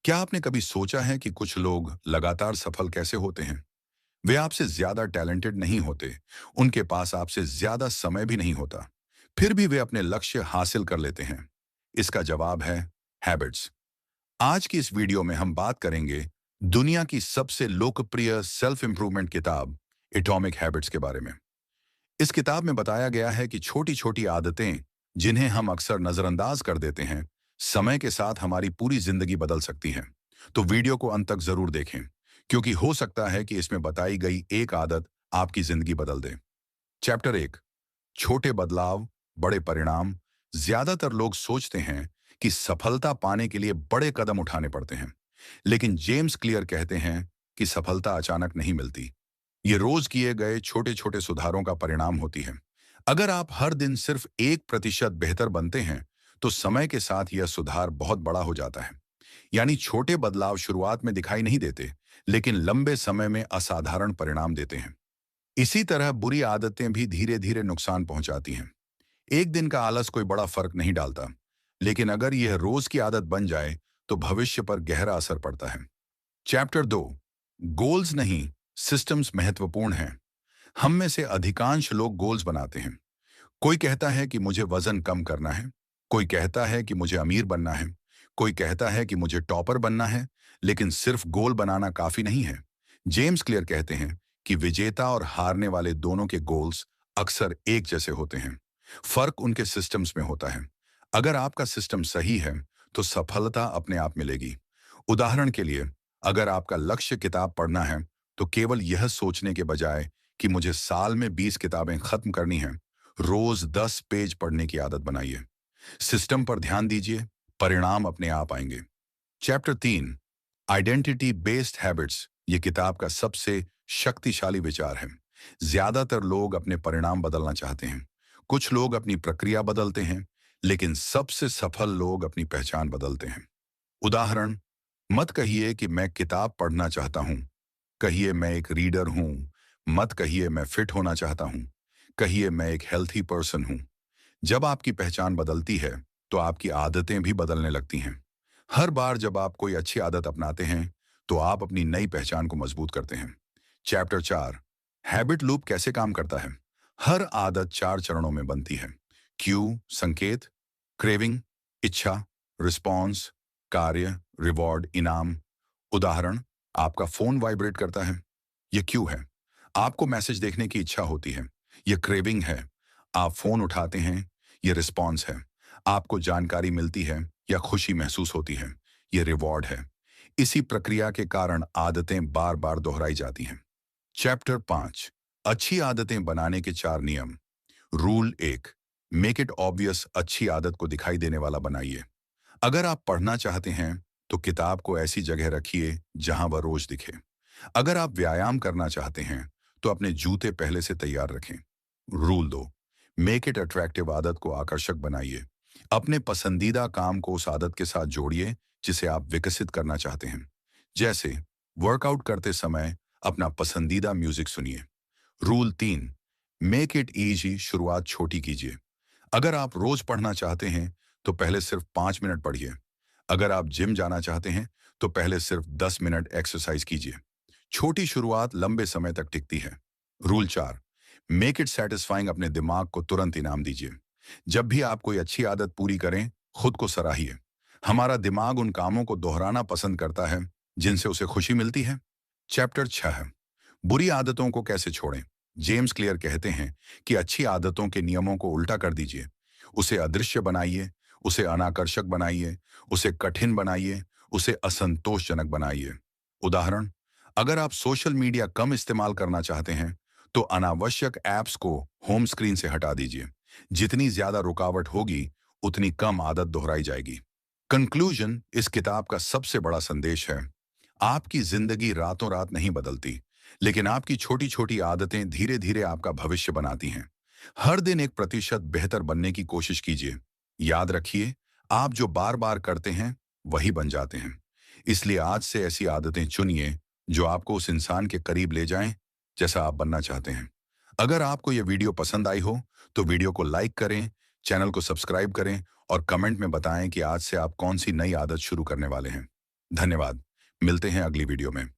क्या आपने कभी सोचा है कि कुछ लोग लगातार सफल कैसे होते हैं? वे आपसे ज्यादा टैलेंटेड नहीं होते, उनके पास आपसे ज्यादा समय भी नहीं होता, फिर भी वे अपने लक्ष्य हासिल कर लेते हैं। इसका जवाब है हैबिट्स। आज की इस वीडियो में हम बात करेंगे दुनिया की सबसे लोकप्रिय सेल्फ इंप्रूवमेंट किताब एटॉमिक हैबिट्स के बारे में। इस किताब में बताया गया है कि छोटी छोटी आदतें जिन्हें हम अक्सर नजरअंदाज कर देते हैं, समय के साथ हमारी पूरी जिंदगी बदल सकती हैं। तो वीडियो को अंत तक जरूर देखें, क्योंकि हो सकता है कि इसमें बताई गई एक आदत आपकी जिंदगी बदल दे। चैप्टर 1, छोटे बदलाव, बड़े परिणाम। ज्यादातर लोग सोचते हैं कि सफलता पाने के लिए बड़े कदम उठाने पड़ते हैं, लेकिन जेम्स क्लियर कहते हैं कि सफलता अचानक नहीं मिलती। ये रोज किए गए छोटे छोटे सुधारों का परिणाम होती है। अगर आप हर दिन सिर्फ 1% बेहतर बनते हैं, तो समय के साथ यह सुधार बहुत बड़ा हो जाता है। यानी छोटे बदलाव शुरुआत में दिखाई नहीं देते, लेकिन लंबे समय में असाधारण परिणाम देते हैं। इसी तरह बुरी आदतें भी धीरे धीरे नुकसान पहुंचाती हैं। एक दिन का आलस कोई बड़ा फर्क नहीं डालता, लेकिन अगर यह रोज की आदत बन जाए तो भविष्य पर गहरा असर पड़ता है। चैप्टर 2, गोल्स नहीं, सिस्टम्स महत्वपूर्ण हैं। हम में से अधिकांश लोग गोल्स बनाते हैं। कोई कहता है कि मुझे वजन कम करना है, कोई कहता है कि मुझे अमीर बनना है, कोई कहता है कि मुझे टॉपर बनना है, लेकिन सिर्फ गोल बनाना काफी नहीं है। जेम्स क्लियर कहते हैं कि विजेता और हारने वाले दोनों के गोल्स अक्सर एक जैसे होते हैं। फर्क उनके सिस्टम्स में होता है। अगर आपका सिस्टम सही है, तो सफलता अपने आप मिलेगी। उदाहरण के लिए, अगर आपका लक्ष्य किताब पढ़ना है, तो केवल यह सोचने के बजाय कि मुझे साल में 20 किताबें खत्म करनी हैं, रोज 10 पेज पढ़ने की आदत बनाइए। सिस्टम पर ध्यान दीजिए, परिणाम अपने आप आएंगे। चैप्टर 3, आइडेंटिटी बेस्ड हैबिट्स, ये किताब का सबसे शक्तिशाली विचार है। ज्यादातर लोग अपने परिणाम बदलना चाहते हैं, कुछ लोग अपनी प्रक्रिया बदलते हैं, लेकिन सबसे सफल लोग अपनी पहचान बदलते हैं। उदाहरण, मत कहिए कि मैं किताब पढ़ना चाहता हूं, कहिए मैं एक रीडर हूं। मत कहिए मैं फिट होना चाहता हूं, कहिए मैं एक हेल्थी पर्सन हूं। जब आपकी पहचान बदलती है, तो आपकी आदतें भी बदलने लगती हैं। हर बार जब आप कोई अच्छी आदत अपनाते हैं, तो आप अपनी नई पहचान को मजबूत करते हैं। चैप्टर 4, हैबिट लूप कैसे काम करता है। हर आदत 4 चरणों में बनती है। क्यू, संकेत, क्रेविंग, इच्छा, रिस्पॉन्स, कार्य, रिवॉर्ड, इनाम। उदाहरण, आपका फोन वाइब्रेट करता है, यह क्यू है। आपको मैसेज देखने की इच्छा होती है, यह क्रेविंग है। आप फोन उठाते हैं, यह रिस्पॉन्स है। आपको जानकारी मिलती है या खुशी महसूस होती है, यह रिवॉर्ड है। इसी प्रक्रिया के कारण आदतें बार बार दोहराई जाती हैं। चैप्टर 5, अच्छी आदतें बनाने के 4 नियम। रूल 1, मेक इट ऑब्वियस, अच्छी आदत को दिखाई देने वाला बनाइए। अगर आप पढ़ना चाहते हैं, तो किताब को ऐसी जगह रखिए जहां वह रोज दिखे। अगर आप व्यायाम करना चाहते हैं, तो अपने जूते पहले से तैयार रखें। रूल 2, मेक इट अट्रैक्टिव, आदत को आकर्षक बनाइए। अपने पसंदीदा काम को उस आदत के साथ जोड़िए जिसे आप विकसित करना चाहते हैं। जैसे वर्कआउट करते समय अपना पसंदीदा म्यूजिक सुनिए। रूल 3, मेक इट इजी, शुरुआत छोटी कीजिए। अगर आप रोज पढ़ना चाहते हैं, तो पहले सिर्फ 5 मिनट पढ़िए। अगर आप जिम जाना चाहते हैं, तो पहले सिर्फ 10 मिनट एक्सरसाइज कीजिए। छोटी शुरुआत लंबे समय तक टिकती है। रूल 4, मेक इट सेटिस्फाइंग, अपने दिमाग को तुरंत इनाम दीजिए। जब भी आप कोई अच्छी आदत पूरी करें, खुद को सराहिए। हमारा दिमाग उन कामों को दोहराना पसंद करता है जिनसे उसे खुशी मिलती है। चैप्टर 6, बुरी आदतों को कैसे छोड़ें। जेम्स क्लियर कहते हैं कि अच्छी आदतों के नियमों को उल्टा कर दीजिए। उसे अदृश्य बनाइए, उसे अनाकर्षक बनाइए, उसे कठिन बनाइए, उसे असंतोषजनक बनाइए। उदाहरण, अगर आप सोशल मीडिया कम इस्तेमाल करना चाहते हैं, तो अनावश्यक ऐप्स को होम स्क्रीन से हटा दीजिए। जितनी ज्यादा रुकावट होगी, उतनी कम आदत दोहराई जाएगी। कंक्लूजन, इस किताब का सबसे बड़ा संदेश है, आपकी जिंदगी रातों रात नहीं बदलती, लेकिन आपकी छोटी छोटी आदतें धीरे धीरे आपका भविष्य बनाती हैं। हर दिन 1% बेहतर बनने की कोशिश कीजिए। याद रखिए, आप जो बार बार करते हैं, वही बन जाते हैं। इसलिए आज से ऐसी आदतें चुनिए जो आपको उस इंसान के करीब ले जाएं जैसा आप बनना चाहते हैं। अगर आपको यह वीडियो पसंद आई हो, तो वीडियो को लाइक करें, चैनल को सब्सक्राइब करें और कमेंट में बताएं कि आज से आप कौन सी नई आदत शुरू करने वाले हैं। धन्यवाद। मिलते हैं अगली वीडियो में।